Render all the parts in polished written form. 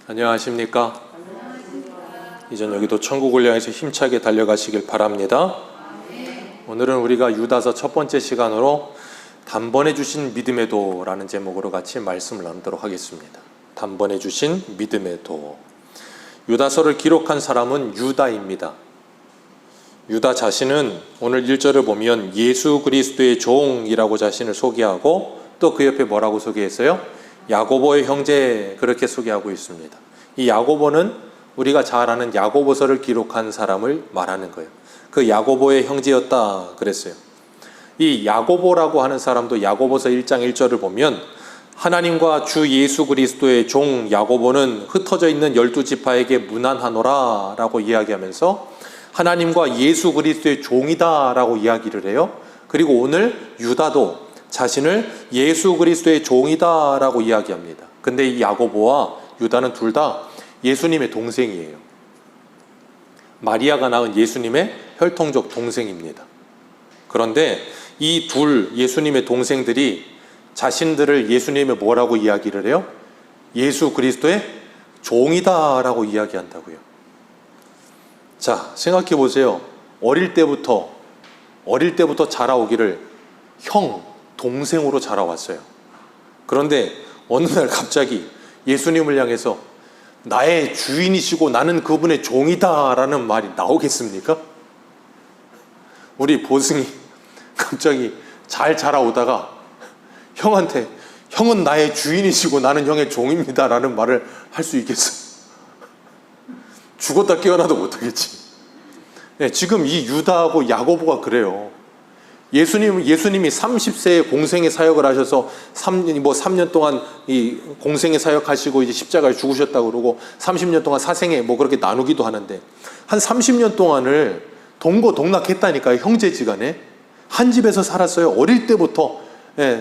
안녕하십니까? 이전 여기도 천국을 향해서 힘차게 달려가시길 바랍니다. 오늘은 우리가 유다서 첫 번째 시간으로 단번에 주신 믿음의 도라는 제목으로 같이 말씀을 나누도록 하겠습니다. 단번에 주신 믿음의 도. 유다서를 기록한 사람은 유다입니다. 유다 자신은 오늘 1절을 보면 예수 그리스도의 종이라고 자신을 소개하고 또 그 옆에 뭐라고 소개했어요? 야고보의 형제, 그렇게 소개하고 있습니다. 이 야고보는 우리가 잘 아는 야고보서를 기록한 사람을 말하는 거예요. 그 야고보의 형제였다 그랬어요. 이 야고보라고 하는 사람도 야고보서 1장 1절을 보면 하나님과 주 예수 그리스도의 종 야고보는 흩어져 있는 12지파에게 문안하노라 라고 이야기하면서 하나님과 예수 그리스도의 종이다 라고 이야기를 해요. 그리고 오늘 유다도 자신을 예수 그리스도의 종이다 라고 이야기합니다. 근데 이 야고보와 유다는 둘 다 예수님의 동생이에요. 마리아가 낳은 예수님의 혈통적 동생입니다. 그런데 이 둘 예수님의 동생들이 자신들을 예수님의 뭐라고 이야기를 해요? 예수 그리스도의 종이다 라고 이야기한다고요. 자, 생각해 보세요. 어릴 때부터 자라오기를 형, 동생으로 자라왔어요. 그런데 어느 날 갑자기 예수님을 향해서 나의 주인이시고 나는 그분의 종이다 라는 말이 나오겠습니까? 우리 보승이 갑자기 잘 자라오다가 형한테 형은 나의 주인이시고 나는 형의 종입니다 라는 말을 할 수 있겠어? 죽었다 깨어나도 못하겠지. 네, 지금 이 유다하고 야고보가 그래요. 예수님이 30세에 공생의 사역을 하셔서 3년 동안 이 공생의 사역하시고 이제 십자가에 죽으셨다고 그러고 30년 동안 사생에 뭐 그렇게 나누기도 하는데 한 30년 동안을 동고동락했다니까요. 형제지간에 한 집에서 살았어요. 어릴 때부터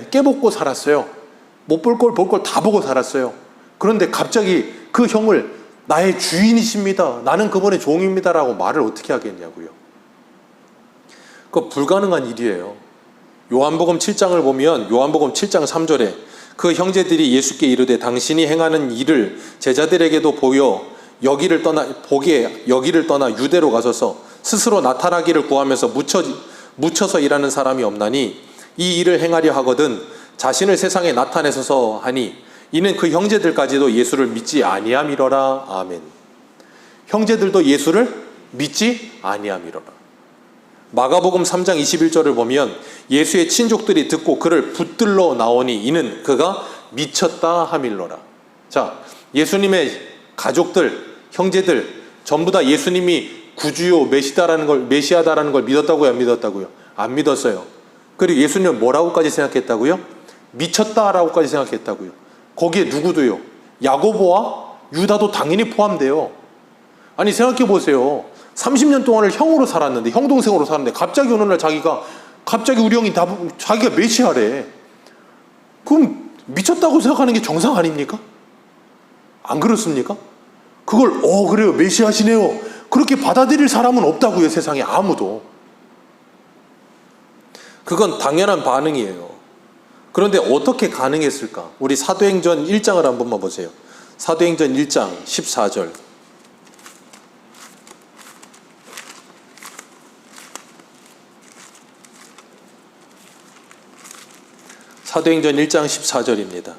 깨먹고 살았어요. 못 볼 걸 볼 걸 다 보고 살았어요. 그런데 갑자기 그 형을 나의 주인이십니다, 나는 그분의 종입니다 라고 말을 어떻게 하겠냐고요. 그거 불가능한 일이에요. 요한복음 7장을 보면 요한복음 7장 3절에 그 형제들이 예수께 이르되 당신이 행하는 일을 제자들에게도 보여 여기를 떠나 유대로 가소서 스스로 나타나기를 구하면서 묻혀서 일하는 사람이 없나니 이 일을 행하려 하거든 자신을 세상에 나타내소서 하니 이는 그 형제들까지도 예수를 믿지 아니함이로라. 아멘. 형제들도 예수를 믿지 아니함이로라. 마가복음 3장 21절을 보면 예수의 친족들이 듣고 그를 붙들러 나오니 이는 그가 미쳤다 함일로라. 자, 예수님의 가족들, 형제들 전부 다 예수님이 구주요 메시아다라는 걸 믿었다고요, 안 믿었다고요? 안 믿었어요. 그리고 예수님은 뭐라고까지 생각했다고요? 미쳤다라고까지 생각했다고요. 거기에 누구도요? 야고보와 유다도 당연히 포함돼요. 아니 생각해 보세요. 30년 동안을 형으로 살았는데, 형 동생으로 살았는데 갑자기 어느 날 갑자기 우리 형이 자기가 메시아래. 그럼 미쳤다고 생각하는 게 정상 아닙니까? 안 그렇습니까? 그걸 그래요, 메시아시네요, 그렇게 받아들일 사람은 없다고요, 세상에 아무도. 그건 당연한 반응이에요. 그런데 어떻게 가능했을까? 우리 사도행전 1장을 한 번만 보세요. 사도행전 1장 14절. 사도행전 1장 14절입니다.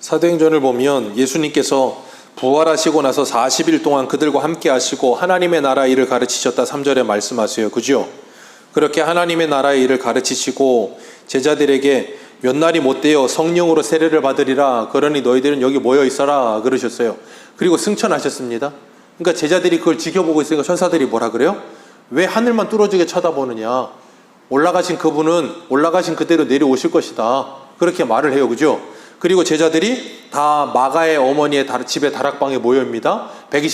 사도행전을 보면 예수님께서 부활하시고 나서 40일 동안 그들과 함께 하시고 하나님의 나라 일을 가르치셨다 3절에 말씀하세요. 그죠? 그렇게 하나님의 나라의 일을 가르치시고 제자들에게 몇 날이 못되어 성령으로 세례를 받으리라. 그러니 너희들은 여기 모여 있어라 그러셨어요. 그리고 승천하셨습니다. 그러니까 제자들이 그걸 지켜보고 있으니까 천사들이 뭐라 그래요? 왜 하늘만 뚫어지게 쳐다보느냐? 올라가신 그분은 올라가신 그대로 내려오실 것이다. 그렇게 말을 해요. 그죠? 그리고 제자들이 다 마가의 어머니의 집에 다락방에 모여입니다.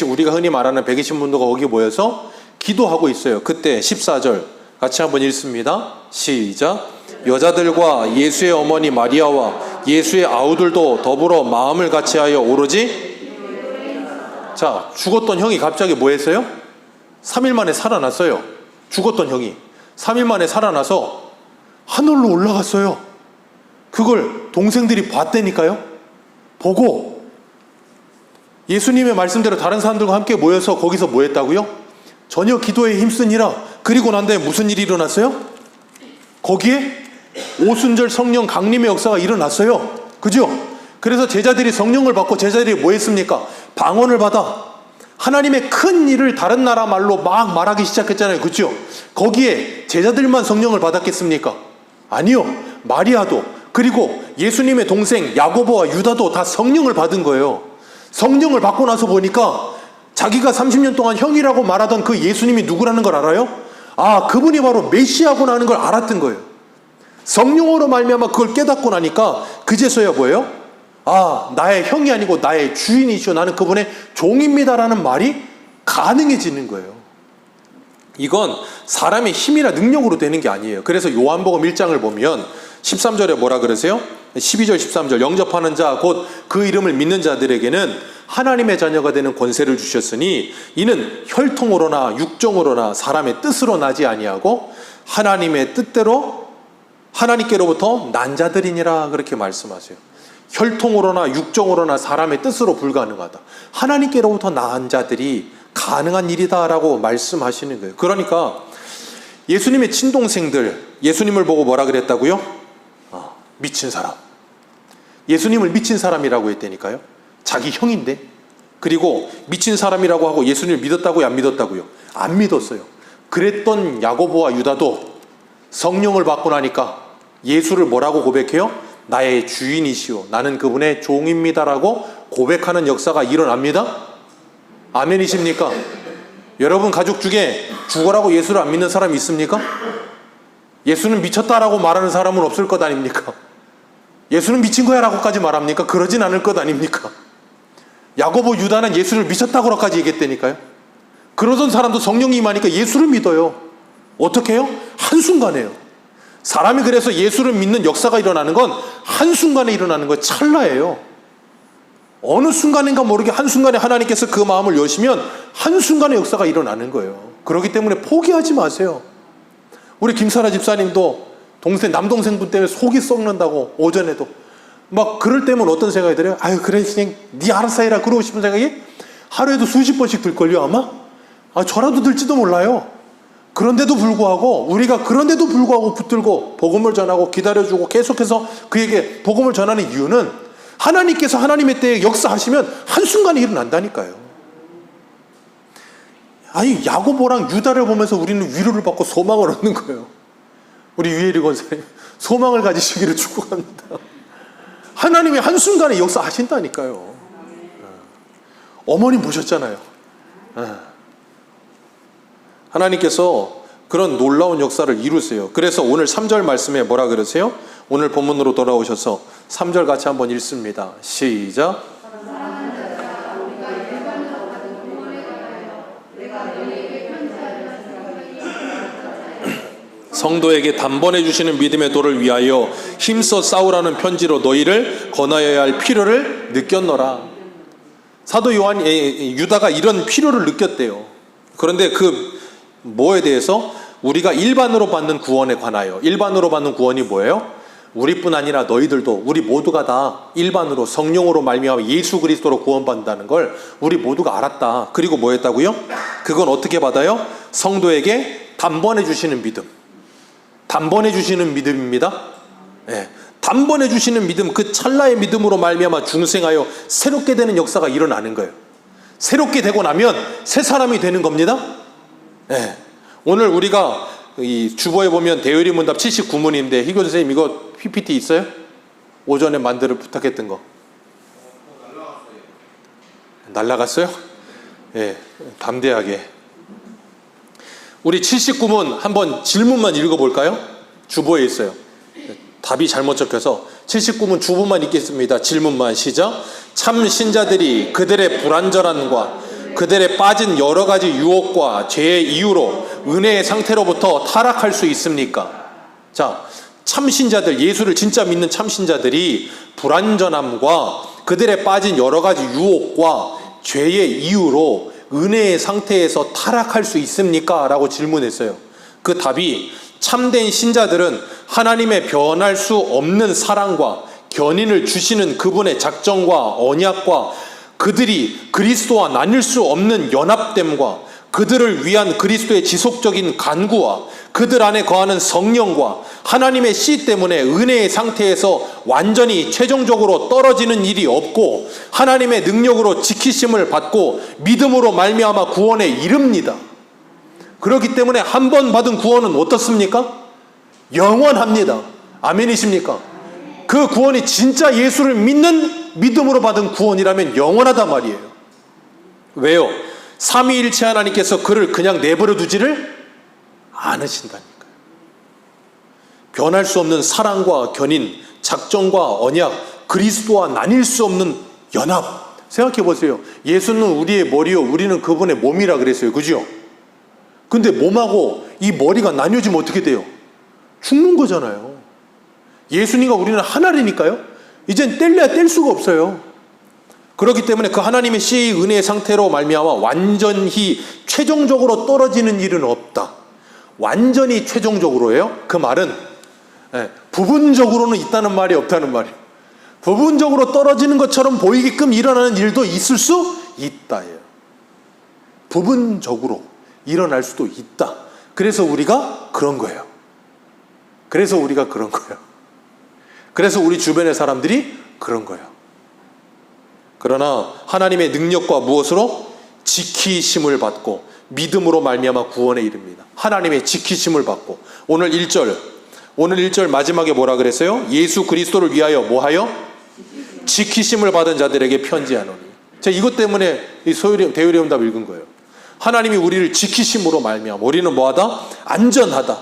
우리가 흔히 말하는 120문도가 거기 모여서 기도하고 있어요. 그때 14절 같이 한번 읽습니다. 시작. 여자들과 예수의 어머니 마리아와 예수의 아우들도 더불어 마음을 같이하여 오로지 자, 죽었던 형이 갑자기 뭐 했어요? 3일 만에 살아났어요. 죽었던 형이 3일 만에 살아나서 하늘로 올라갔어요. 그걸 동생들이 봤다니까요. 보고 예수님의 말씀대로 다른 사람들과 함께 모여서 거기서 뭐 했다고요? 저녁 기도에 힘쓰니라. 그리고 난 다음에 무슨 일이 일어났어요? 거기에 오순절 성령 강림의 역사가 일어났어요. 그죠? 그래서 제자들이 성령을 받고 제자들이 뭐 했습니까? 방언을 받아 하나님의 큰 일을 다른 나라 말로 막 말하기 시작했잖아요. 그죠? 거기에 제자들만 성령을 받았겠습니까? 아니요. 마리아도, 그리고 예수님의 동생 야고보와 유다도 다 성령을 받은 거예요. 성령을 받고 나서 보니까 자기가 30년 동안 형이라고 말하던 그 예수님이 누구라는 걸 알아요? 아, 그분이 바로 메시아구나 하는 걸 알았던 거예요. 성령으로 말미암아 그걸 깨닫고 나니까 그제서야 뭐예요? 아, 나의 형이 아니고 나의 주인이시오, 나는 그분의 종입니다라는 말이 가능해지는 거예요. 이건 사람의 힘이나 능력으로 되는 게 아니에요. 그래서 요한복음 1장을 보면 13절에 뭐라 그러세요? 12절 13절 영접하는 자 곧 그 이름을 믿는 자들에게는 하나님의 자녀가 되는 권세를 주셨으니 이는 혈통으로나 육정으로나 사람의 뜻으로 나지 아니하고 하나님의 뜻대로 하나님께로부터 난 자들이니라, 그렇게 말씀하세요. 혈통으로나 육정으로나 사람의 뜻으로 불가능하다. 하나님께로부터 난 자들이 가능한 일이다라고 말씀하시는 거예요. 그러니까 예수님의 친동생들 예수님을 보고 뭐라 그랬다고요? 미친 사람. 예수님을 미친 사람이라고 했다니까요. 자기 형인데. 그리고 미친 사람이라고 하고 예수님을 믿었다고요? 안 믿었다고요? 안 믿었어요. 그랬던 야고보와 유다도 성령을 받고 나니까 예수를 뭐라고 고백해요? 나의 주인이시오, 나는 그분의 종입니다라고 고백하는 역사가 일어납니다. 아멘이십니까? 여러분 가족 중에 죽어라고 예수를 안 믿는 사람이 있습니까? 예수는 미쳤다라고 말하는 사람은 없을 것 아닙니까? 예수는 미친 거야 라고까지 말합니까? 그러진 않을 것 아닙니까? 야고보 유다는 예수를 미쳤다고까지 얘기했다니까요. 그러던 사람도 성령이 임하니까 예수를 믿어요. 어떻게 해요? 한순간에요. 사람이 그래서 예수를 믿는 역사가 일어나는 건 한순간에 일어나는 거예요. 찰나예요. 어느 순간인가 모르게 한순간에 하나님께서 그 마음을 여시면 한순간에 역사가 일어나는 거예요. 그렇기 때문에 포기하지 마세요. 우리 김사라 집사님도 남동생분 때문에 속이 썩는다고 오전에도 막 그럴 때면 어떤 생각이 들어요? 아유, 그래 그냥 네 알아서 해라, 그러고 싶은 생각이 하루에도 수십 번씩 들걸요 아마? 저라도 들지도 몰라요. 그런데도 불구하고 우리가 붙들고 복음을 전하고 기다려주고 계속해서 그에게 복음을 전하는 이유는 하나님께서 하나님의 때에 역사하시면 한순간에 일어난다니까요. 아니, 야고보랑 유다를 보면서 우리는 위로를 받고 소망을 얻는 거예요. 우리 유혜리 권사님 소망을 가지시기를 축복합니다. 하나님이 한순간에 역사하신다니까요. 어머님 보셨잖아요. 하나님께서 그런 놀라운 역사를 이루세요. 그래서 오늘 3절 말씀에 뭐라 그러세요? 오늘 본문으로 돌아오셔서 3절 같이 한번 읽습니다. 시작. 성도에게 단번에 주시는 믿음의 도를 위하여 힘써 싸우라는 편지로 너희를 권하여야 할 필요를 느꼈노라. 사도 유다가 이런 필요를 느꼈대요. 그런데 그 뭐에 대해서? 우리가 일반으로 받는 구원에 관하여. 일반으로 받는 구원이 뭐예요? 우리뿐 아니라 너희들도, 우리 모두가 다 일반으로 성령으로 말미암아 예수 그리스도로 구원받는다는 걸 우리 모두가 알았다. 그리고 뭐 했다고요? 그건 어떻게 받아요? 성도에게 단번에 주시는 믿음. 단번에 주시는 믿음입니다. 네. 단번에 주시는 믿음, 그 찰나의 믿음으로 말미암아 중생하여 새롭게 되는 역사가 일어나는 거예요. 새롭게 되고 나면 새 사람이 되는 겁니다. 네. 오늘 우리가 이 주보에 보면 대의리 문답 79문인데 희교 선생님 이거 PPT 있어요? 오전에 만들어 부탁했던 거. 날라갔어요? 예, 네. 담대하게. 우리 79문 한번 질문만 읽어볼까요? 주보에 있어요. 답이 잘못 적혀서 79문 주보만 읽겠습니다. 질문만 시작. 참 신자들이 그들의 불완전함과 그들의 빠진 여러 가지 유혹과 죄의 이유로 은혜의 상태로부터 타락할 수 있습니까? 자, 참신자들, 예수를 진짜 믿는 참신자들이 불완전함과 그들의 빠진 여러 가지 유혹과 죄의 이유로 은혜의 상태에서 타락할 수 있습니까? 라고 질문했어요. 그 답이 참된 신자들은 하나님의 변할 수 없는 사랑과 견인을 주시는 그분의 작정과 언약과 그들이 그리스도와 나뉠 수 없는 연합됨과 그들을 위한 그리스도의 지속적인 간구와 그들 안에 거하는 성령과 하나님의 씨 때문에 은혜의 상태에서 완전히 최종적으로 떨어지는 일이 없고 하나님의 능력으로 지키심을 받고 믿음으로 말미암아 구원에 이릅니다. 그렇기 때문에 한 번 받은 구원은 어떻습니까? 영원합니다. 아멘이십니까? 그 구원이 진짜 예수를 믿는 믿음으로 받은 구원이라면 영원하단 말이에요. 왜요? 삼위일체 하나님께서 그를 그냥 내버려 두지를 않으신다니까요. 변할 수 없는 사랑과 견인, 작정과 언약, 그리스도와 나뉠 수 없는 연합. 생각해 보세요. 예수는 우리의 머리요, 우리는 그분의 몸이라 그랬어요. 그죠? 근데 몸하고 이 머리가 나뉘어지면 어떻게 돼요? 죽는 거잖아요. 예수님과 우리는 하나라니까요. 이젠 뗄래야 뗄 수가 없어요. 그렇기 때문에 그 하나님의 씨의 은혜의 상태로 말미암아 완전히 최종적으로 떨어지는 일은 없다. 완전히 최종적으로예요. 그 말은 부분적으로는 있다는 말이 없다는 말이에요. 부분적으로 떨어지는 것처럼 보이게끔 일어나는 일도 있을 수 있다예요. 부분적으로 일어날 수도 있다. 그래서 우리가 그런 거예요. 그래서 우리가 그런 거예요. 그래서 우리 주변의 사람들이 그런 거예요. 그러나 하나님의 능력과 무엇으로? 지키심을 받고 믿음으로 말미암아 구원에 이릅니다. 하나님의 지키심을 받고 오늘 1절 마지막에 뭐라 그랬어요? 예수 그리스도를 위하여 뭐하여? 지키심을 받은 자들에게 편지하노니. 제가 이것 때문에 이 대유리온답 읽은 거예요. 하나님이 우리를 지키심으로 말미암아 우리는 뭐하다? 안전하다.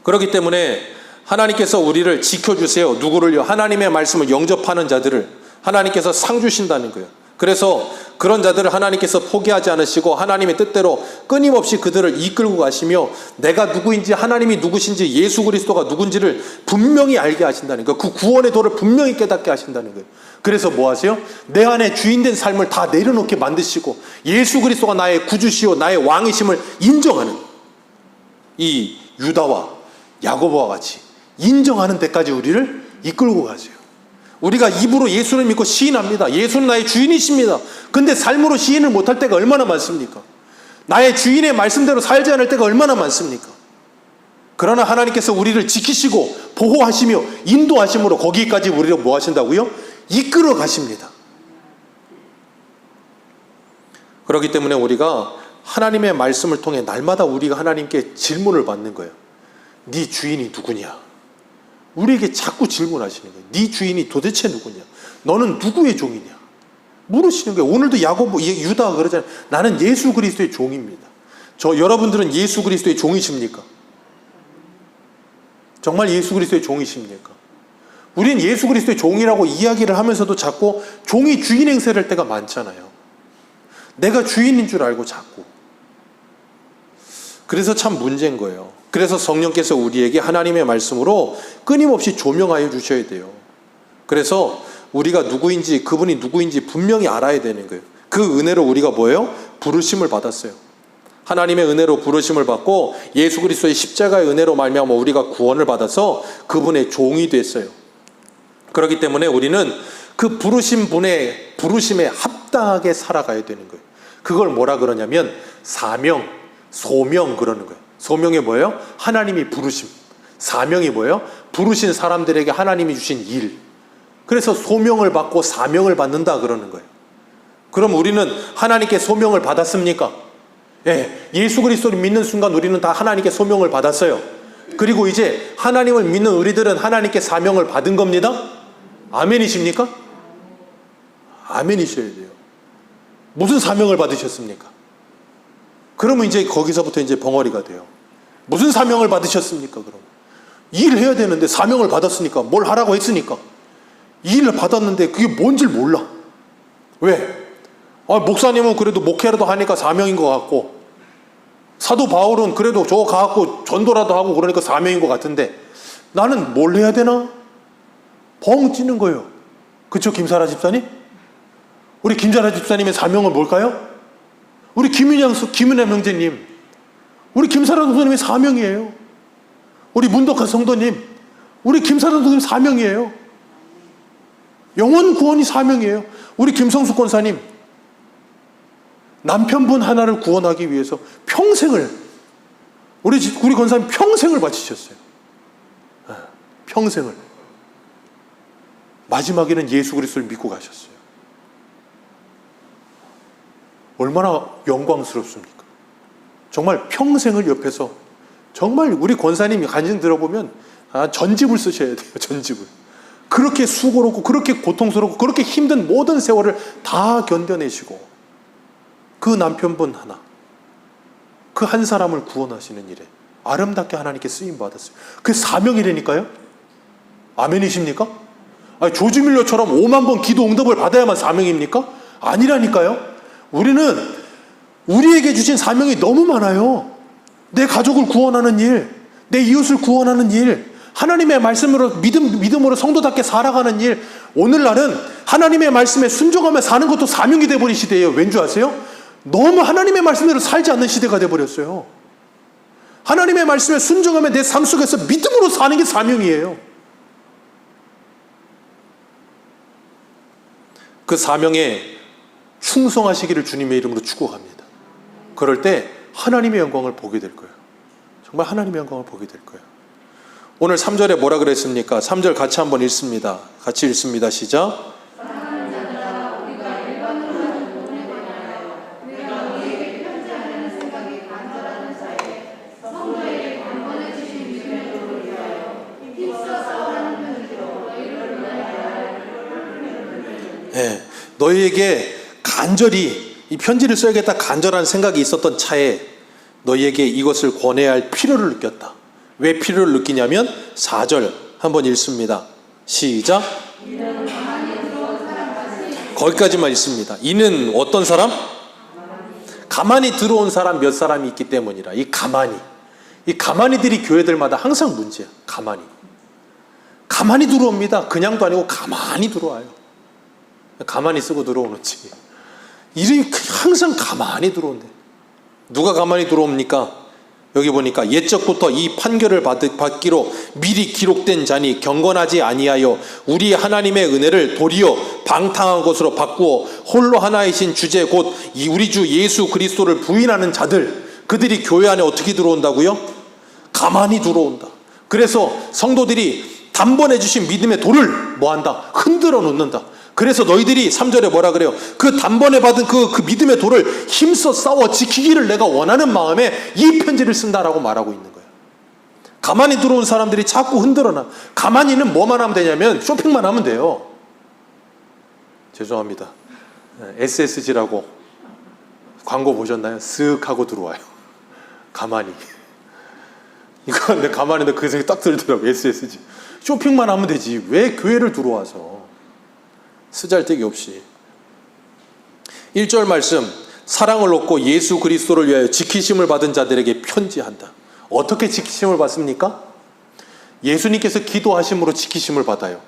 그렇기 때문에 하나님께서 우리를 지켜주세요. 누구를요? 하나님의 말씀을 영접하는 자들을 하나님께서 상 주신다는 거예요. 그래서 그런 자들을 하나님께서 포기하지 않으시고 하나님의 뜻대로 끊임없이 그들을 이끌고 가시며 내가 누구인지 하나님이 누구신지 예수 그리스도가 누군지를 분명히 알게 하신다는 거예요. 그 구원의 도를 분명히 깨닫게 하신다는 거예요. 그래서 뭐 하세요? 내 안에 주인된 삶을 다 내려놓게 만드시고 예수 그리스도가 나의 구주시요 나의 왕이심을 인정하는 이 유다와 야고보와 같이 인정하는 데까지 우리를 이끌고 가세요. 우리가 입으로 예수를 믿고 시인합니다. 예수는 나의 주인이십니다. 근데 삶으로 시인을 못할 때가 얼마나 많습니까? 나의 주인의 말씀대로 살지 않을 때가 얼마나 많습니까? 그러나 하나님께서 우리를 지키시고 보호하시며 인도하심으로 거기까지 우리를 뭐 하신다고요? 이끌어 가십니다. 그렇기 때문에 우리가 하나님의 말씀을 통해 날마다 우리가 하나님께 질문을 받는 거예요. 네 주인이 누구냐? 우리에게 자꾸 질문하시는 거예요. 네 주인이 도대체 누구냐? 너는 누구의 종이냐? 물으시는 거예요. 오늘도 야고보, 유다가 그러잖아요. 나는 예수 그리스도의 종입니다. 여러분들은 예수 그리스도의 종이십니까? 정말 예수 그리스도의 종이십니까? 우리는 예수 그리스도의 종이라고 이야기를 하면서도 자꾸 종이 주인 행세를 할 때가 많잖아요. 내가 주인인 줄 알고 자꾸. 그래서 참 문제인 거예요. 그래서 성령께서 우리에게 하나님의 말씀으로 끊임없이 조명하여 주셔야 돼요. 그래서 우리가 누구인지 그분이 누구인지 분명히 알아야 되는 거예요. 그 은혜로 우리가 뭐예요? 부르심을 받았어요. 하나님의 은혜로 부르심을 받고 예수 그리스도의 십자가의 은혜로 말미암아 우리가 구원을 받아서 그분의 종이 됐어요. 그렇기 때문에 우리는 그 부르신 분의 부르심에 합당하게 살아가야 되는 거예요. 그걸 뭐라 그러냐면 사명, 소명 그러는 거예요. 소명이 뭐예요? 하나님이 부르심. 사명이 뭐예요? 부르신 사람들에게 하나님이 주신 일. 그래서 소명을 받고 사명을 받는다 그러는 거예요. 그럼 우리는 하나님께 소명을 받았습니까? 예, 예수 그리스도를 믿는 순간 우리는 다 하나님께 소명을 받았어요. 그리고 이제 하나님을 믿는 우리들은 하나님께 사명을 받은 겁니다. 아멘이십니까? 아멘이셔야 돼요. 무슨 사명을 받으셨습니까? 그러면 이제 거기서부터 이제 벙어리가 돼요. 무슨 사명을 받으셨습니까? 그럼 일을 해야 되는데 사명을 받았으니까 뭘 하라고 했으니까 일을 받았는데 그게 뭔지 몰라. 왜? 목사님은 그래도 목회라도 하니까 사명인 것 같고 사도 바울은 그래도 저거 가갖고 전도라도 하고 그러니까 사명인 것 같은데 나는 뭘 해야 되나? 벙 찌는 거예요. 그쵸, 김사라 집사님? 우리 김사라 집사님의 사명은 뭘까요? 우리 김윤양 형제님, 우리 김사랑 성도님의 사명이에요. 우리 문덕한 성도님, 우리 김사랑 성도님 사명이에요. 영혼 구원이 사명이에요. 우리 김성수 권사님, 남편분 하나를 구원하기 위해서 평생을, 우리 권사님 평생을 바치셨어요. 평생을. 마지막에는 예수 그리스도를 믿고 가셨어요. 얼마나 영광스럽습니까? 정말 평생을 옆에서, 정말 우리 권사님이 간증 들어보면 전집을 쓰셔야 돼요. 전집을. 그렇게 수고롭고 그렇게 고통스럽고 그렇게 힘든 모든 세월을 다 견뎌내시고 그 남편분 하나, 그 한 사람을 구원하시는 일에 아름답게 하나님께 쓰임받았어요. 그게 사명이라니까요. 아멘이십니까? 아니, 조지 밀러처럼 5만 번 기도 응답을 받아야만 사명입니까? 아니라니까요. 우리는 우리에게 주신 사명이 너무 많아요. 내 가족을 구원하는 일, 내 이웃을 구원하는 일, 하나님의 말씀으로 믿음으로 성도답게 살아가는 일. 오늘날은 하나님의 말씀에 순종하며 사는 것도 사명이 되어버린 시대예요. 왠 줄 아세요? 너무 하나님의 말씀대로 살지 않는 시대가 되어버렸어요. 하나님의 말씀에 순종하며 내 삶 속에서 믿음으로 사는 게 사명이에요. 그 사명에 충성하시기를 주님의 이름으로 축복합니다. 그럴 때 하나님의 영광을 보게 될 거예요. 정말 하나님의 영광을 보게 될 거예요. 오늘 3절에 뭐라 그랬습니까? 3절 같이 한번 읽습니다. 같이 읽습니다. 시작. 네, 너희에게 간절히 이 편지를 써야겠다 간절한 생각이 있었던 차에 너희에게 이것을 권해야 할 필요를 느꼈다. 왜 필요를 느끼냐면 4절 한번 읽습니다. 시작. 거기까지만 읽습니다. 이는 어떤 사람? 가만히 들어온 사람 몇 사람이 있기 때문이라. 이 가만히들이 교회들마다 항상 문제야. 가만히 들어옵니다. 그냥도 아니고 가만히 들어와요. 가만히 쓰고 들어오는지. 이름이 항상 가만히 들어온대. 누가 가만히 들어옵니까? 여기 보니까 옛적부터 이 판결을 받기로 미리 기록된 자니 경건하지 아니하여 우리 하나님의 은혜를 도리어 방탕한 것으로 바꾸어 홀로 하나이신 주제 곧 우리 주 예수 그리스도를 부인하는 자들, 그들이 교회 안에 어떻게 들어온다고요? 가만히 들어온다. 그래서 성도들이 단번에 주신 믿음의 돌을 뭐한다? 흔들어 놓는다. 그래서 너희들이 3절에 뭐라 그래요? 그 단번에 받은 그 믿음의 돌을 힘써 싸워 지키기를 내가 원하는 마음에 이 편지를 쓴다라고 말하고 있는 거예요. 가만히 들어온 사람들이 자꾸 흔들어놔. 가만히는 뭐만 하면 되냐면 쇼핑만 하면 돼요. 죄송합니다. SSG라고 광고 보셨나요? 쓱 하고 들어와요. 가만히. 이거 근데 가만히 그 생각이 딱 들더라고요. SSG. 쇼핑만 하면 되지. 왜 교회를 들어와서. 쓰잘데기 없이. 1절 말씀, 사랑을 얻고 예수 그리스도를 위하여 지키심을 받은 자들에게 편지한다. 어떻게 지키심을 받습니까? 예수님께서 기도하심으로 지키심을 받아요.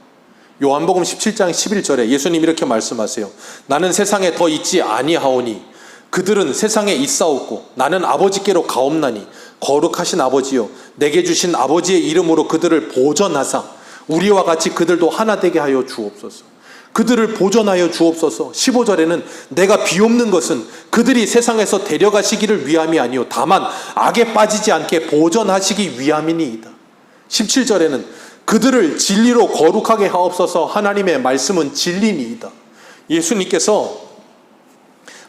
요한복음 17장 11절에 예수님 이렇게 말씀하세요. 나는 세상에 더 있지 아니하오니 그들은 세상에 있사옵고 나는 아버지께로 가옵나니 거룩하신 아버지여 내게 주신 아버지의 이름으로 그들을 보전하사 우리와 같이 그들도 하나 되게 하여 주옵소서. 그들을 보전하여 주옵소서. 15절에는 내가 비옵는 것은 그들이 세상에서 데려가시기를 위함이 아니요 다만 악에 빠지지 않게 보전하시기 위함이니이다. 17절에는 그들을 진리로 거룩하게 하옵소서. 하나님의 말씀은 진리니이다. 예수님께서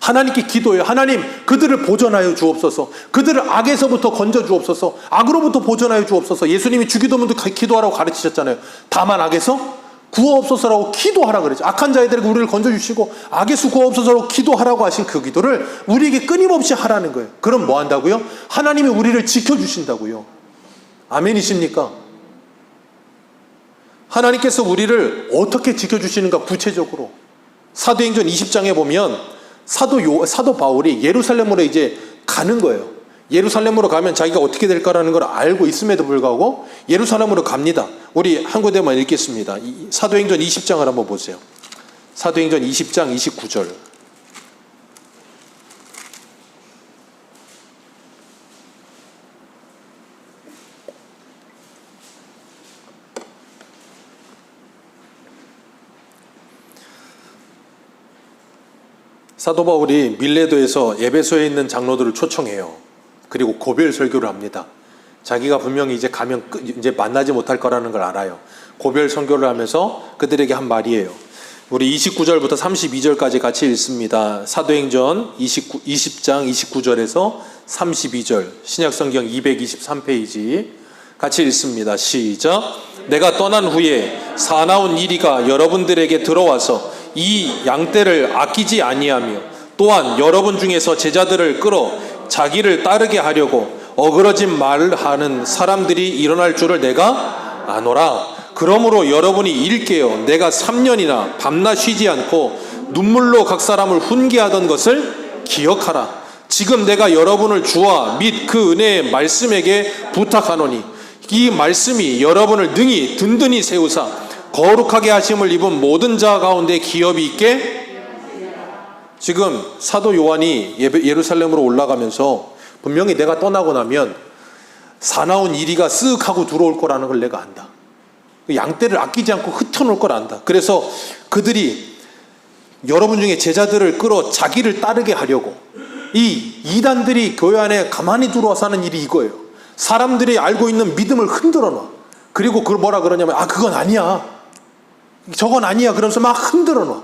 하나님께 기도해요. 하나님 그들을 보전하여 주옵소서. 그들을 악에서부터 건져 주옵소서. 악으로부터 보전하여 주옵소서. 예수님이 주기도문도 기도하라고 가르치셨잖아요. 다만 악에서 구하옵소서라고 기도하라 그러죠. 악한 자들에게 우리를 건져주시고 악에서 구하옵소서라고 기도하라고 하신 그 기도를 우리에게 끊임없이 하라는 거예요. 그럼 뭐 한다고요? 하나님이 우리를 지켜주신다고요. 아멘이십니까? 하나님께서 우리를 어떻게 지켜주시는가 구체적으로 사도행전 20장에 보면 사도 바울이 예루살렘으로 이제 가는 거예요. 예루살렘으로 가면 자기가 어떻게 될까라는 걸 알고 있음에도 불구하고 예루살렘으로 갑니다. 우리 한 구절만 읽겠습니다. 사도행전 20장을 한번 보세요. 사도행전 20장 29절. 사도 바울이 밀레도에서 에베소에 있는 장로들을 초청해요. 그리고 고별 설교를 합니다. 자기가 분명히 이제 가면 이제 만나지 못할 거라는 걸 알아요. 고별 선교를 하면서 그들에게 한 말이에요. 우리 29절부터 32절까지 같이 읽습니다. 사도행전 20장 29절에서 32절, 신약성경 223페이지 같이 읽습니다. 시작. 내가 떠난 후에 사나운 이리가 여러분들에게 들어와서 이 양떼를 아끼지 아니하며 또한 여러분 중에서 제자들을 끌어 자기를 따르게 하려고 어그러진 말을 하는 사람들이 일어날 줄을 내가 아노라. 그러므로 여러분이 일깨어 내가 3년이나 밤낮 쉬지 않고 눈물로 각 사람을 훈계하던 것을 기억하라. 지금 내가 여러분을 주와 및 그 은혜의 말씀에게 부탁하노니 이 말씀이 여러분을 능히 든든히 세우사 거룩하게 하심을 입은 모든 자 가운데 기업이 있게. 지금 사도 요한이 예루살렘으로 올라가면서 분명히 내가 떠나고 나면 사나운 이리가 쓱 하고 들어올 거라는 걸 내가 안다. 양떼를 아끼지 않고 흩어놓을 걸 안다. 그래서 그들이 여러분 중에 제자들을 끌어 자기를 따르게 하려고, 이 이단들이 교회 안에 가만히 들어와서 하는 일이 이거예요. 사람들이 알고 있는 믿음을 흔들어 놔. 그리고 그걸 뭐라 그러냐면 그건 아니야, 저건 아니야 그러면서 막 흔들어 놔.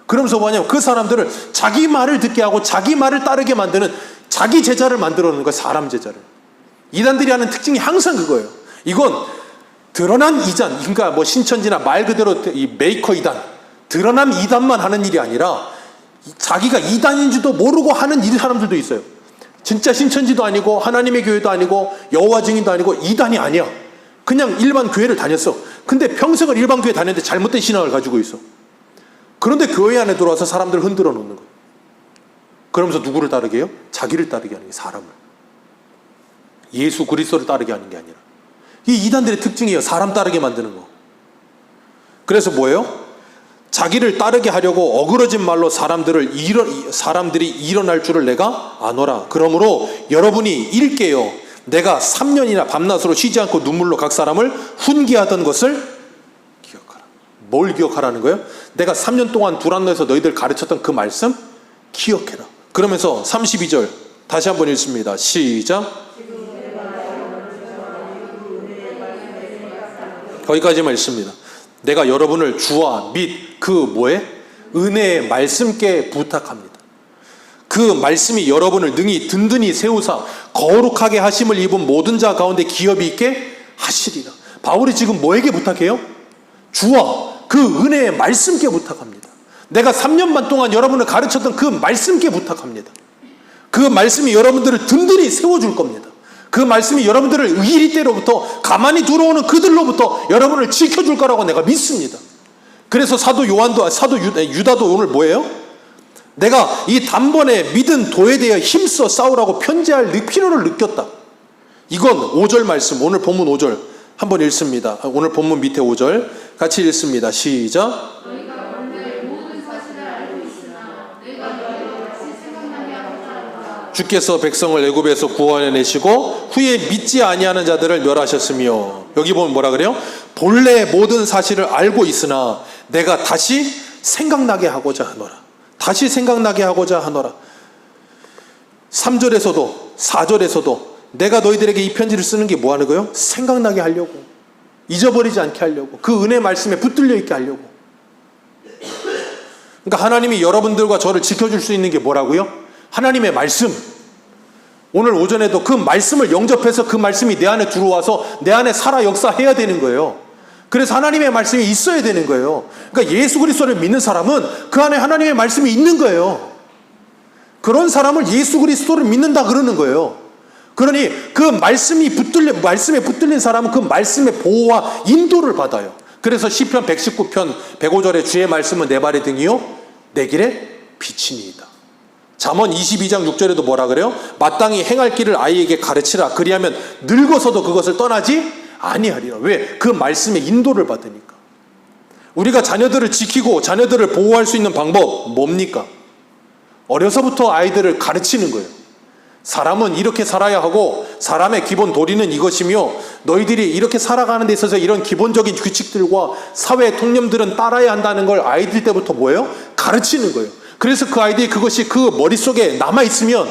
그러면서 뭐냐면 그 사람들을 자기 말을 듣게 하고 자기 말을 따르게 만드는 자기 제자를 만들어 놓는 거야. 사람 제자를. 이단들이 하는 특징이 항상 그거예요. 이건 드러난 이단, 그러니까 뭐 신천지나 말 그대로 이 메이커 이단, 드러난 이단만 하는 일이 아니라 자기가 이단인지도 모르고 하는 일 사람들도 있어요. 진짜 신천지도 아니고 하나님의 교회도 아니고 여호와 증인도 아니고 이단이 아니야. 그냥 일반 교회를 다녔어. 근데 평생을 일반 교회 다녔는데 잘못된 신앙을 가지고 있어. 그런데 교회 안에 들어와서 사람들을 흔들어 놓는 거예요. 그러면서 누구를 따르게 해요? 자기를 따르게 하는 게, 사람을. 예수 그리스도를 따르게 하는 게 아니라. 이 이단들의 특징이에요. 사람 따르게 만드는 거. 그래서 뭐예요? 자기를 따르게 하려고 어그러진 말로 사람들이 일어날 줄을 내가 아노라. 그러므로 여러분이 일깨어 내가 3년이나 밤낮으로 쉬지 않고 눈물로 각 사람을 훈계하던 것을 기억하라. 뭘 기억하라는 거예요? 내가 3년 동안 두란노에서 너희들 가르쳤던 그 말씀 기억해라. 그러면서 32절 다시 한번 읽습니다. 시작. 거기까지만 읽습니다. 내가 여러분을 주와 및 그 뭐에? 은혜의 말씀께 부탁합니다. 그 말씀이 여러분을 능히 든든히 세우사 거룩하게 하심을 입은 모든 자 가운데 기업이 있게 하시리라. 바울이 지금 뭐에게 부탁해요? 주와 그 은혜의 말씀께 부탁합니다. 내가 3년 반 동안 여러분을 가르쳤던 그 말씀께 부탁합니다. 그 말씀이 여러분들을 든든히 세워줄 겁니다. 그 말씀이 여러분들을 의리때로부터 가만히 들어오는 그들로부터 여러분을 지켜줄 거라고 내가 믿습니다. 그래서 사도 유다도 오늘 뭐예요? 내가 이 단번에 믿은 도에 대해 힘써 싸우라고 편지할 필요를 느꼈다. 이건 5절 말씀, 오늘 본문 5절 한번 읽습니다. 오늘 본문 밑에 5절 같이 읽습니다. 시작. 주께서 백성을 애굽에서 구원해내시고 후에 믿지 아니하는 자들을 멸하셨으며, 여기 보면 뭐라 그래요? 본래 모든 사실을 알고 있으나 내가 다시 생각나게 하고자 하노라. 다시 생각나게 하고자 하노라. 3절에서도 4절에서도 내가 너희들에게 이 편지를 쓰는 게 뭐 하는 거예요? 생각나게 하려고, 잊어버리지 않게 하려고, 그 은혜 말씀에 붙들려 있게 하려고. 그러니까 하나님이 여러분들과 저를 지켜줄 수 있는 게 뭐라고요? 하나님의 말씀. 오늘 오전에도 그 말씀을 영접해서 그 말씀이 내 안에 들어와서 내 안에 살아 역사해야 되는 거예요. 그래서 하나님의 말씀이 있어야 되는 거예요. 그러니까 예수 그리스도를 믿는 사람은 그 안에 하나님의 말씀이 있는 거예요. 그런 사람을 예수 그리스도를 믿는다 그러는 거예요. 그러니 그 말씀에 붙들린 사람은 그 말씀의 보호와 인도를 받아요. 그래서 시편 119편 105절에 주의 말씀은 내 발의 등이요 내 길에 빛이니이다. 잠언 22장 6절에도 뭐라 그래요? 마땅히 행할 길을 아이에게 가르치라. 그리하면 늙어서도 그것을 떠나지 아니하리라. 왜? 그 말씀의 인도를 받으니까. 우리가 자녀들을 지키고 자녀들을 보호할 수 있는 방법 뭡니까? 어려서부터 아이들을 가르치는 거예요. 사람은 이렇게 살아야 하고 사람의 기본 도리는 이것이며 너희들이 이렇게 살아가는 데 있어서 이런 기본적인 규칙들과 사회 통념들은 따라야 한다는 걸 아이들 때부터 뭐예요? 가르치는 거예요. 그래서 그 아이들이 그것이 그 머릿속에 남아있으면,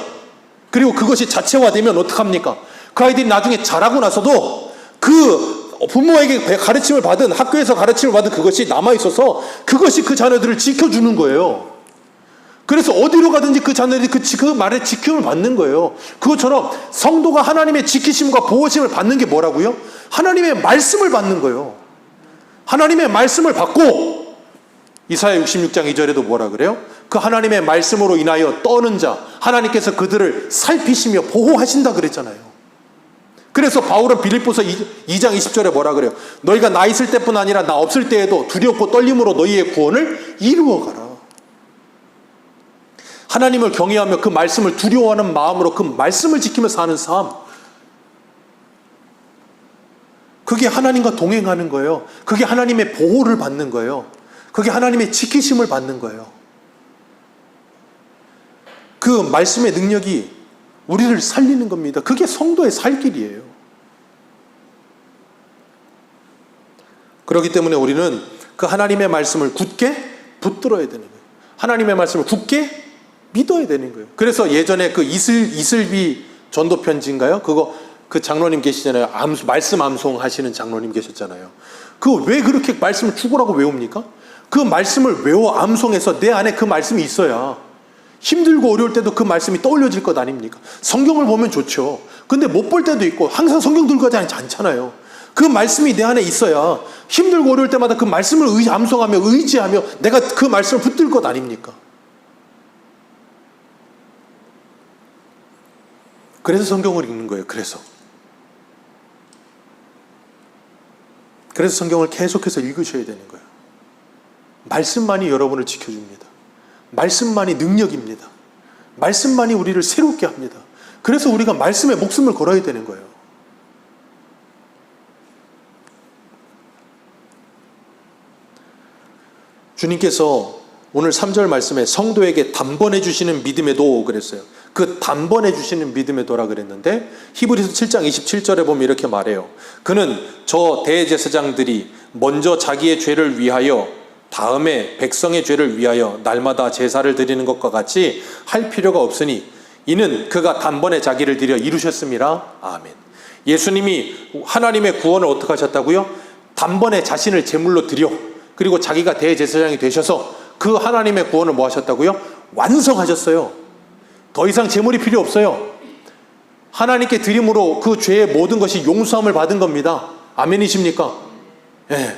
그리고 그것이 자체화되면 어떡합니까? 그 아이들이 나중에 자라고 나서도 그 부모에게 가르침을 받은, 학교에서 가르침을 받은 그것이 남아있어서 그것이 그 자녀들을 지켜주는 거예요. 그래서 어디로 가든지 그 자녀들이 그 말에 지킴을 받는 거예요. 그것처럼 성도가 하나님의 지키심과 보호심을 받는 게 뭐라고요? 하나님의 말씀을 받는 거예요. 하나님의 말씀을 받고, 이사야 66장 2절에도 뭐라 그래요? 그 하나님의 말씀으로 인하여 떠는 자, 하나님께서 그들을 살피시며 보호하신다 그랬잖아요. 그래서 바울은 빌립보서 2장 20절에 뭐라 그래요? 너희가 나 있을 때뿐 아니라 나 없을 때에도 두렵고 떨림으로 너희의 구원을 이루어가라. 하나님을 경외하며 그 말씀을 두려워하는 마음으로 그 말씀을 지키며 사는 삶, 그게 하나님과 동행하는 거예요. 그게 하나님의 보호를 받는 거예요. 그게 하나님의 지키심을 받는 거예요. 그 말씀의 능력이 우리를 살리는 겁니다. 그게 성도의 살 길이에요. 그렇기 때문에 우리는 그 하나님의 말씀을 굳게 붙들어야 되는 거예요. 하나님의 말씀을 굳게 믿어야 되는 거예요. 그래서 예전에 그 이슬비 전도 편지인가요? 그 장로님 계시잖아요. 말씀 암송 하시는 장로님 계셨잖아요. 왜 그렇게 말씀을 죽으라고 외웁니까? 그 말씀을 외워 암송해서 내 안에 그 말씀이 있어야 힘들고 어려울 때도 그 말씀이 떠올려질 것 아닙니까? 성경을 보면 좋죠. 근데 못 볼 때도 있고 항상 성경 들고 가지 않잖아요. 그 말씀이 내 안에 있어야 힘들고 어려울 때마다 그 말씀을 암송하며 의지하며 내가 그 말씀을 붙들 것 아닙니까? 그래서 성경을 읽는 거예요. 그래서 성경을 계속해서 읽으셔야 되는 거예요. 말씀만이 여러분을 지켜줍니다. 말씀만이 능력입니다. 말씀만이 우리를 새롭게 합니다. 그래서 우리가 말씀에 목숨을 걸어야 되는 거예요. 주님께서 오늘 3절 말씀에 성도에게 단번해 주시는 믿음의 도 그랬어요. 그 단번해 주시는 믿음의 도라 그랬는데 히브리서 7장 27절에 보면 이렇게 말해요. 그는 저 대제사장들이 먼저 자기의 죄를 위하여 다음에 백성의 죄를 위하여 날마다 제사를 드리는 것과 같이 할 필요가 없으니 이는 그가 단번에 자기를 드려 이루셨음이라. 아멘. 예수님이 하나님의 구원을 어떻게 하셨다고요? 단번에 자신을 제물로 드려, 그리고 자기가 대제사장이 되셔서 그 하나님의 구원을 뭐 하셨다고요? 완성하셨어요. 더 이상 제물이 필요 없어요. 하나님께 드림으로 그 죄의 모든 것이 용서함을 받은 겁니다. 아멘이십니까? 예.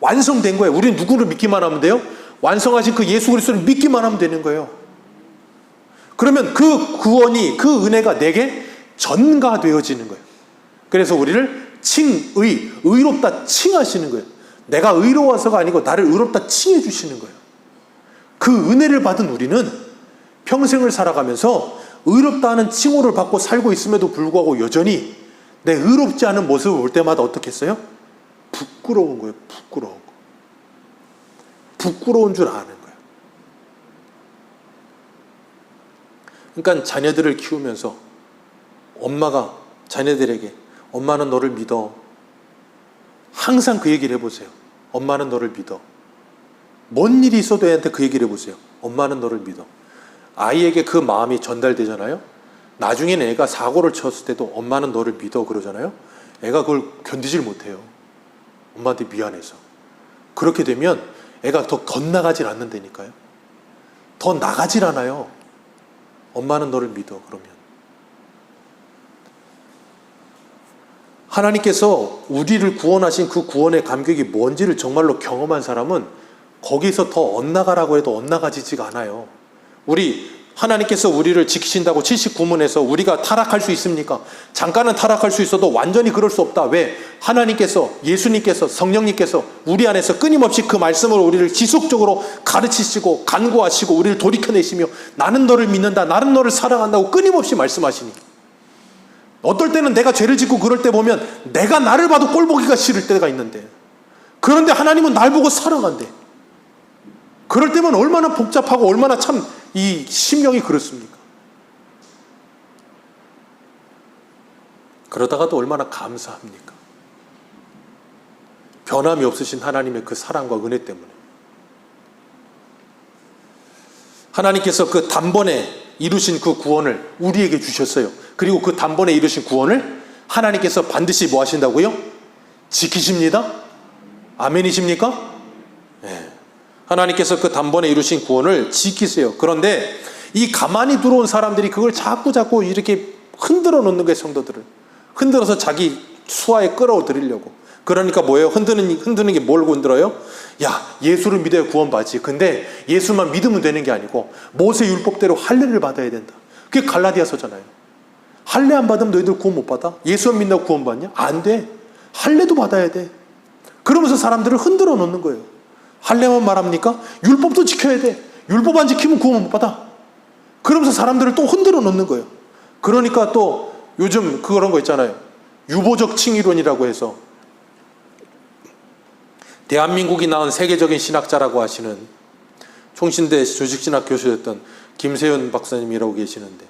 완성된 거예요. 우리는 누구를 믿기만 하면 돼요? 완성하신 그 예수 그리스도를 믿기만 하면 되는 거예요. 그러면 그 구원이, 그 은혜가 내게 전가되어지는 거예요. 그래서 우리를 의롭다 칭하시는 거예요. 내가 의로워서가 아니고 나를 의롭다 칭해 주시는 거예요. 그 은혜를 받은 우리는 평생을 살아가면서 의롭다 하는 칭호를 받고 살고 있음에도 불구하고 여전히 내 의롭지 않은 모습을 볼 때마다 어떻게 했어요? 부끄러운 거예요. 부끄러운 거. 부끄러운 줄 아는 거예요. 그러니까 자녀들을 키우면서 엄마가 자녀들에게 엄마는 너를 믿어. 항상 그 얘기를 해보세요. 엄마는 너를 믿어. 뭔 일이 있어도 애한테 그 얘기를 해보세요. 엄마는 너를 믿어. 아이에게 그 마음이 전달되잖아요. 나중에는 애가 사고를 쳤을 때도 엄마는 너를 믿어 그러잖아요. 애가 그걸 견디질 못해요. 엄마한테 미안해서. 그렇게 되면 애가 더 덧나가질 않는다니까요. 더 나가질 않아요. 엄마는 너를 믿어 그러면. 하나님께서 우리를 구원하신 그 구원의 감격이 뭔지를 정말로 경험한 사람은 거기서 더 엇나가라고 해도 엇나가지지가 않아요. 하나님께서 우리를 지키신다고 79문에서 우리가 타락할 수 있습니까? 잠깐은 타락할 수 있어도 완전히 그럴 수 없다. 왜? 하나님께서, 예수님께서, 성령님께서 우리 안에서 끊임없이 그 말씀으로 우리를 지속적으로 가르치시고 간구하시고 우리를 돌이켜내시며 나는 너를 믿는다, 나는 너를 사랑한다고 끊임없이 말씀하시니, 어떨 때는 내가 죄를 짓고 그럴 때 보면 내가 나를 봐도 꼴보기가 싫을 때가 있는데, 그런데 하나님은 날 보고 사랑한대. 그럴 때면 얼마나 복잡하고 얼마나 참 이 심령이 그렇습니까? 그러다가도 얼마나 감사합니까? 변함이 없으신 하나님의 그 사랑과 은혜 때문에. 하나님께서 그 단번에 이루신 그 구원을 우리에게 주셨어요. 그리고 그 단번에 이루신 구원을 하나님께서 반드시 뭐 하신다고요? 지키십니다. 아멘이십니까? 네. 하나님께서 그 단번에 이루신 구원을 지키세요. 그런데 이 가만히 들어온 사람들이 그걸 자꾸 이렇게 흔들어 놓는 거예요. 성도들을 흔들어서 자기 수하에 끌어들이려고. 그러니까 뭐예요? 흔드는 게 뭘 흔들어요? 야, 예수를 믿어야 구원받지. 근데 예수만 믿으면 되는 게 아니고 모세 율법대로 할례를 받아야 된다. 그게 갈라디아서잖아요. 할례 안 받으면 너희들 구원 못 받아? 예수만 믿는다고 구원 받냐? 안 돼. 할례도 받아야 돼. 그러면서 사람들을 흔들어 놓는 거예요. 할례만 말합니까? 율법도 지켜야 돼. 율법 안 지키면 구원 못 받아. 그러면서 사람들을 또 흔들어 놓는 거예요. 그러니까 또 요즘 그런 거 있잖아요. 유보적 칭의론이라고 해서 대한민국이 낳은 세계적인 신학자라고 하시는 총신대 조직신학 교수였던 김세윤 박사님이라고 계시는데,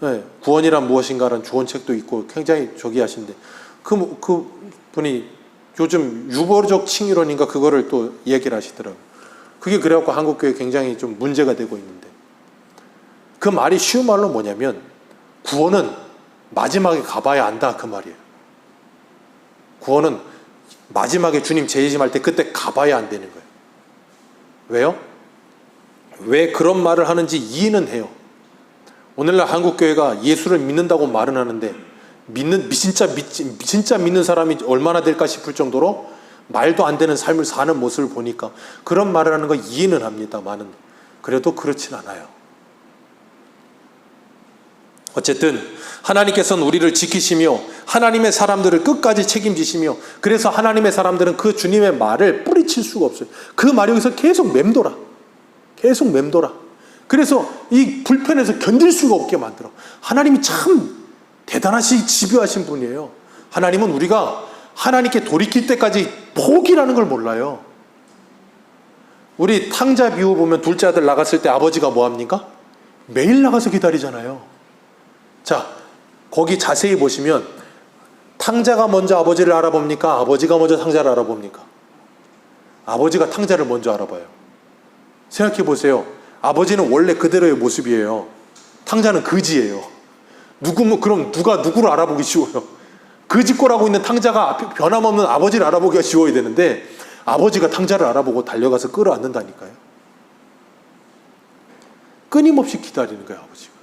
네, 구원이란 무엇인가라는 좋은 책도 있고 굉장히 저기 하신데, 그 분이 요즘 유보적 칭의론인가 그거를 또 얘기를 하시더라고요. 그게 그래갖고 한국교회에 굉장히 좀 문제가 되고 있는데, 그 말이 쉬운 말로 뭐냐면 구원은 마지막에 가봐야 안다, 그 말이에요. 구원은 마지막에 주님 재림할 때 그때 가봐야 안 되는 거예요. 왜요? 왜 그런 말을 하는지 이해는 해요. 오늘날 한국교회가 예수를 믿는다고 말은 하는데 진짜 믿는 사람이 얼마나 될까 싶을 정도로 말도 안 되는 삶을 사는 모습을 보니까 그런 말을 하는 거 이해는 합니다만은 그래도 그렇진 않아요. 어쨌든 하나님께서는 우리를 지키시며 하나님의 사람들을 끝까지 책임지시며, 그래서 하나님의 사람들은 그 주님의 말을 뿌리칠 수가 없어요. 그 말이 여기서 계속 맴돌아. 그래서 이 불편해서 견딜 수가 없게 만들어. 하나님이 참 대단하시 집요하신 분이에요. 하나님은 우리가 하나님께 돌이킬 때까지 포기라는 걸 몰라요. 우리 탕자 비유 보면 둘째 아들 나갔을 때 아버지가 뭐 합니까? 매일 나가서 기다리잖아요. 자, 거기 자세히 보시면 탕자가 먼저 아버지를 알아봅니까? 아버지가 먼저 탕자를 알아봅니까? 아버지가 탕자를 먼저 알아봐요. 생각해 보세요. 아버지는 원래 그대로의 모습이에요. 탕자는 거지예요. 그럼 누가 누구를 알아보기 쉬워요? 거지꼴하고 있는 탕자가 변함없는 아버지를 알아보기가 쉬워야 되는데 아버지가 탕자를 알아보고 달려가서 끌어안는다니까요. 끊임없이 기다리는 거예요, 아버지가.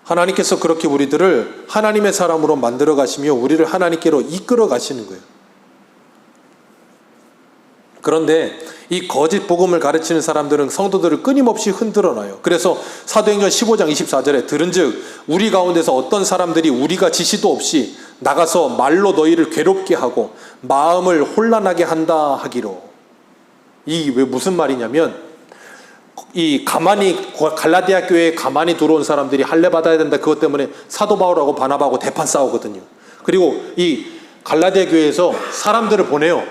하나님께서 그렇게 우리들을 하나님의 사람으로 만들어 가시며 우리를 하나님께로 이끌어 가시는 거예요. 그런데 이 거짓 복음을 가르치는 사람들은 성도들을 끊임없이 흔들어 놔요. 그래서 사도행전 15장 24절에 들은즉 우리 가운데서 어떤 사람들이 우리가 지시도 없이 나가서 말로 너희를 괴롭게 하고 마음을 혼란하게 한다 하기로. 이 왜 무슨 말이냐면 이 갈라디아 교회에 가만히 들어온 사람들이 할례 받아야 된다, 그것 때문에 사도 바울하고 바나바하고 대판 싸우거든요. 그리고 이 갈라디아 교회에서 사람들을 보내요.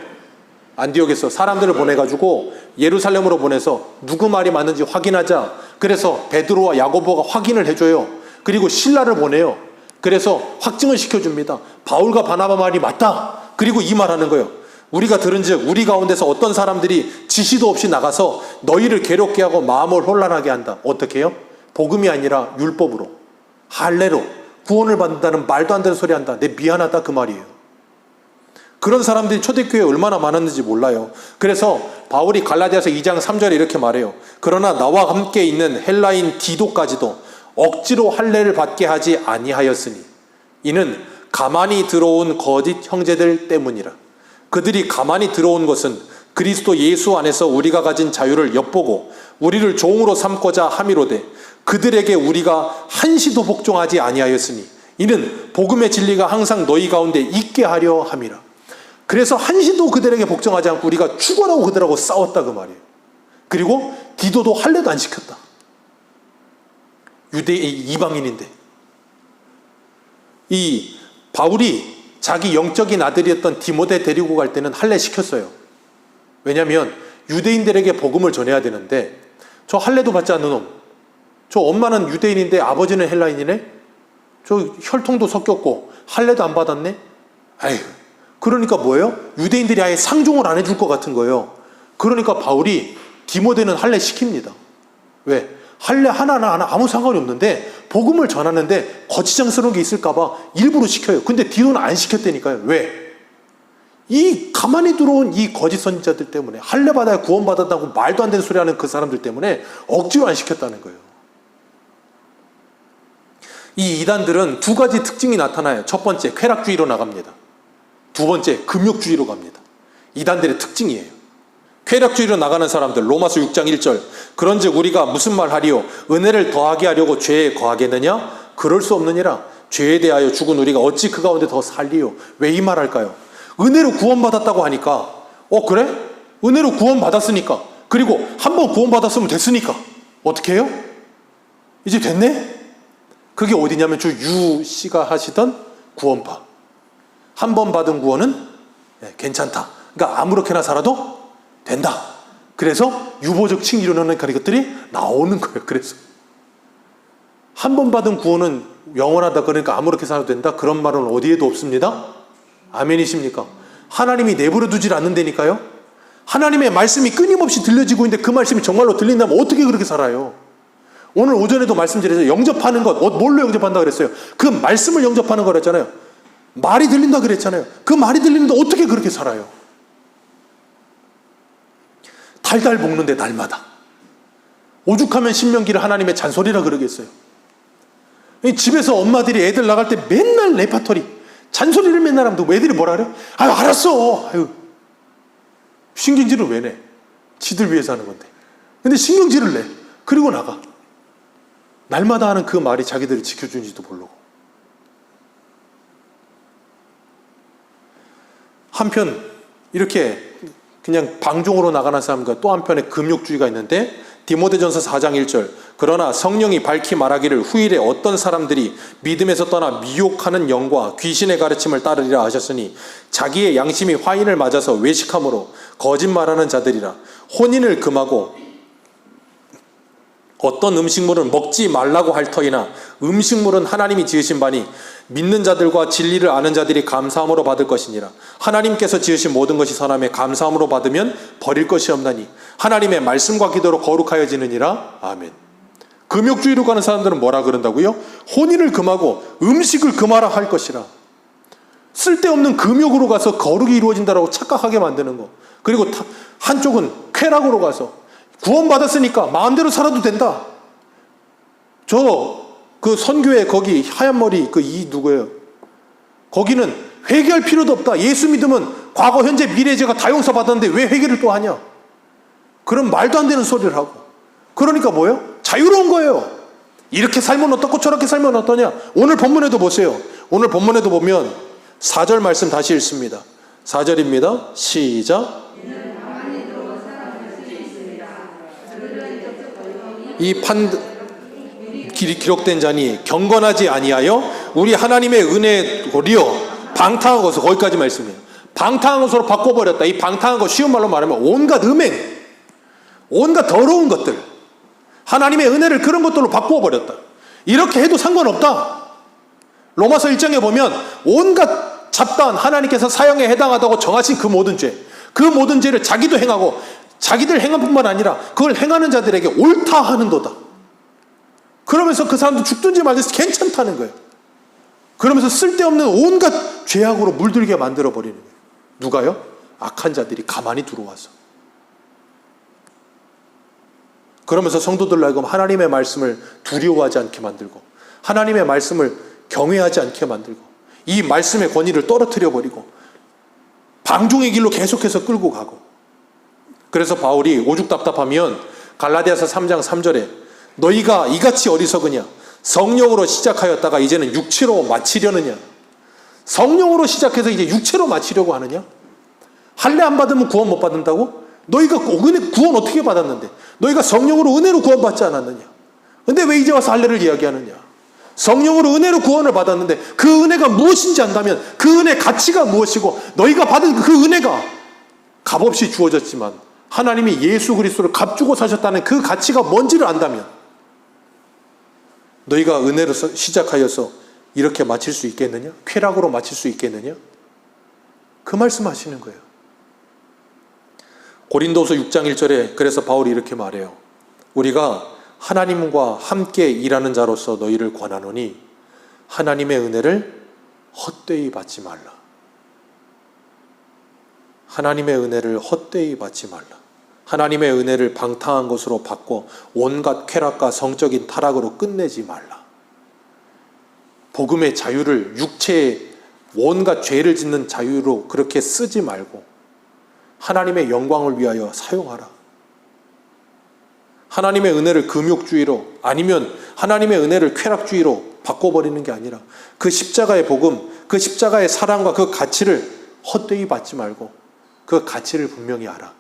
안디옥에서 사람들을 보내가지고 예루살렘으로 보내서 누구 말이 맞는지 확인하자. 그래서 베드로와 야고보가 확인을 해줘요. 그리고 신라를 보내요. 그래서 확증을 시켜줍니다. 바울과 바나바 말이 맞다. 그리고 이 말하는 거예요. 우리가 들은즉 우리 가운데서 어떤 사람들이 지시도 없이 나가서 너희를 괴롭게 하고 마음을 혼란하게 한다. 어떻게 해요? 복음이 아니라 율법으로, 할례로 구원을 받는다는 말도 안 되는 소리 한다. 내 미안하다, 그 말이에요. 그런 사람들이 초대교회에 얼마나 많았는지 몰라요. 그래서 바울이 갈라디아서 2장 3절에 이렇게 말해요. 그러나 나와 함께 있는 헬라인 디도까지도 억지로 할례를 받게 하지 아니하였으니 이는 가만히 들어온 거짓 형제들 때문이라. 그들이 가만히 들어온 것은 그리스도 예수 안에서 우리가 가진 자유를 엿보고 우리를 종으로 삼고자 함이로되 그들에게 우리가 한시도 복종하지 아니하였으니 이는 복음의 진리가 항상 너희 가운데 있게 하려 함이라. 그래서 한시도 그들에게 복종하지 않고 우리가 죽어라고 그들하고 싸웠다, 그 말이에요. 그리고 디도도 할례도 안 시켰다. 이방인인데. 이 바울이 자기 영적인 아들이었던 디모데 데리고 갈 때는 할례 시켰어요. 왜냐하면 유대인들에게 복음을 전해야 되는데 저 할례도 받지 않는 놈, 저 엄마는 유대인인데 아버지는 헬라인이네, 저 혈통도 섞였고 할례도 안 받았네. 아휴, 그러니까 뭐예요? 유대인들이 아예 상종을 안 해줄 것 같은 거예요. 그러니까 바울이 디모데는 할례 시킵니다. 왜? 할례 하나나 아무 상관이 없는데 복음을 전하는데 거치장스러운 게 있을까 봐 일부러 시켜요. 근데 디도는 안 시켰다니까요. 왜? 이 가만히 들어온 이 거짓 선지자들 때문에, 할례 받아야 구원받았다고 말도 안 되는 소리 하는 그 사람들 때문에 억지로 안 시켰다는 거예요. 이 이단들은 두 가지 특징이 나타나요. 첫 번째, 쾌락주의로 나갑니다. 두 번째, 금욕주의로 갑니다. 이단들의 특징이에요. 쾌락주의로 나가는 사람들, 로마서 6장 1절, 그런즉 우리가 무슨 말 하리요? 은혜를 더하게 하려고 죄에 거하겠느냐? 그럴 수 없느니라. 죄에 대하여 죽은 우리가 어찌 그 가운데 더 살리요? 왜 이 말 할까요? 은혜로 구원받았다고 하니까, 그래? 은혜로 구원받았으니까, 그리고 한 번 구원받았으면 됐으니까 어떻게 해요? 이제 됐네? 그게 어디냐면 주 유 씨가 하시던 구원파. 한 번 받은 구원은 괜찮다. 그러니까 아무렇게나 살아도 된다. 그래서 유보적 칭 이루는 것들이 나오는 거예요. 그래서 한 번 받은 구원은 영원하다. 그러니까 아무렇게 살아도 된다. 그런 말은 어디에도 없습니다. 아멘이십니까? 하나님이 내버려 두질 않는다니까요. 하나님의 말씀이 끊임없이 들려지고 있는데 그 말씀이 정말로 들린다면 어떻게 그렇게 살아요? 오늘 오전에도 말씀드렸죠. 영접하는 것, 뭘로 영접한다 그랬어요? 그 말씀을 영접하는 거랬잖아요. 말이 들린다 그랬잖아요. 그 말이 들리는데 어떻게 그렇게 살아요? 달달 볶는데 날마다. 오죽하면 신명기를 하나님의 잔소리라 그러겠어요. 집에서 엄마들이 애들 나갈 때 맨날 레파토리, 잔소리를 맨날 하면 애들이 뭐라 그래? 아유, 알았어. 아유, 신경질을 왜 내? 지들 위해서 하는 건데. 근데 신경질을 내. 그리고 나가. 날마다 하는 그 말이 자기들을 지켜주는지도 모르고. 한편 이렇게 그냥 방종으로 나가는 사람과 또 한편에 금욕주의가 있는데, 디모데전서 4장 1절, 그러나 성령이 밝히 말하기를 후일에 어떤 사람들이 믿음에서 떠나 미혹하는 영과 귀신의 가르침을 따르리라 하셨으니 자기의 양심이 화인을 맞아서 외식함으로 거짓말하는 자들이라. 혼인을 금하고 어떤 음식물은 먹지 말라고 할 터이나 음식물은 하나님이 지으신 바니 믿는 자들과 진리를 아는 자들이 감사함으로 받을 것이니라. 하나님께서 지으신 모든 것이 선함에 감사함으로 받으면 버릴 것이 없나니 하나님의 말씀과 기도로 거룩하여지느니라. 아멘. 금욕주의로 가는 사람들은 뭐라 그런다고요? 혼인을 금하고 음식을 금하라 할 것이라. 쓸데없는 금욕으로 가서 거룩이 이루어진다라고 착각하게 만드는 거. 그리고 한쪽은 쾌락으로 가서 구원받았으니까 마음대로 살아도 된다. 그 선교회 거기 하얀 머리 누구예요? 거기는 회개할 필요도 없다. 예수 믿으면 과거, 현재, 미래 죄가 다 용서받았는데 왜 회개를 또 하냐? 그런 말도 안 되는 소리를 하고. 그러니까 뭐예요? 자유로운 거예요. 이렇게 살면 어떻고 저렇게 살면 어떠냐? 오늘 본문에도 보세요. 오늘 본문에도 보면 4절 말씀 다시 읽습니다. 4절입니다. 시작. 이 길이 기록된 자니 경건하지 아니하여 우리 하나님의 은혜로리여 방탕한 것을, 거기까지 말씀이에요. 방탕한 것으로 바꿔버렸다. 이 방탕한 것, 쉬운 말로 말하면 온갖 음행, 온갖 더러운 것들, 하나님의 은혜를 그런 것들로 바꾸어버렸다. 이렇게 해도 상관없다. 로마서 1장에 보면 온갖 잡다한 하나님께서 사형에 해당하다고 정하신 그 모든 죄, 그 모든 죄를 자기도 행하고 자기들 행한 뿐만 아니라 그걸 행하는 자들에게 옳다 하는도다. 그러면서 그 사람도 죽든지 말든지 괜찮다는 거예요. 그러면서 쓸데없는 온갖 죄악으로 물들게 만들어버리는 거예요. 누가요? 악한 자들이 가만히 들어와서. 그러면서 성도들로 하여금 하나님의 말씀을 두려워하지 않게 만들고, 하나님의 말씀을 경외하지 않게 만들고, 이 말씀의 권위를 떨어뜨려버리고 방종의 길로 계속해서 끌고 가고. 그래서 바울이 오죽 답답하면 갈라디아서 3장 3절에 너희가 이같이 어리석으냐? 성령으로 시작하였다가 이제는 육체로 마치려느냐? 성령으로 시작해서 이제 육체로 마치려고 하느냐? 할례 안 받으면 구원 못 받는다고? 너희가 구원 어떻게 받았는데? 너희가 성령으로 은혜로 구원받지 않았느냐? 근데 왜 이제 와서 할례를 이야기하느냐? 성령으로 은혜로 구원을 받았는데 그 은혜가 무엇인지 안다면 그 은혜의 가치가 무엇이고 너희가 받은 그 은혜가 값없이 주어졌지만 하나님이 예수 그리스도를 값주고 사셨다는 그 가치가 뭔지를 안다면 너희가 은혜로 시작하여서 이렇게 마칠 수 있겠느냐? 쾌락으로 마칠 수 있겠느냐? 그 말씀하시는 거예요. 고린도서 6장 1절에 그래서 바울이 이렇게 말해요. 우리가 하나님과 함께 일하는 자로서 너희를 권하노니 하나님의 은혜를 헛되이 받지 말라. 하나님의 은혜를 헛되이 받지 말라. 하나님의 은혜를 방탕한 것으로 바꿔 온갖 쾌락과 성적인 타락으로 끝내지 말라. 복음의 자유를 육체의 온갖 죄를 짓는 자유로 그렇게 쓰지 말고 하나님의 영광을 위하여 사용하라. 하나님의 은혜를 금욕주의로 아니면 하나님의 은혜를 쾌락주의로 바꿔버리는 게 아니라 그 십자가의 복음, 그 십자가의 사랑과 그 가치를 헛되이 받지 말고 그 가치를 분명히 알아.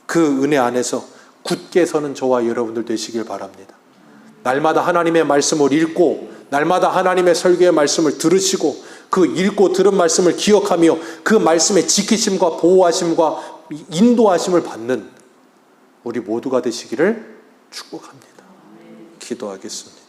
그 은혜 안에서 굳게 서는 저와 여러분들 되시길 바랍니다. 날마다 하나님의 말씀을 읽고 날마다 하나님의 설교의 말씀을 들으시고 그 읽고 들은 말씀을 기억하며 그 말씀의 지키심과 보호하심과 인도하심을 받는 우리 모두가 되시기를 축복합니다. 기도하겠습니다.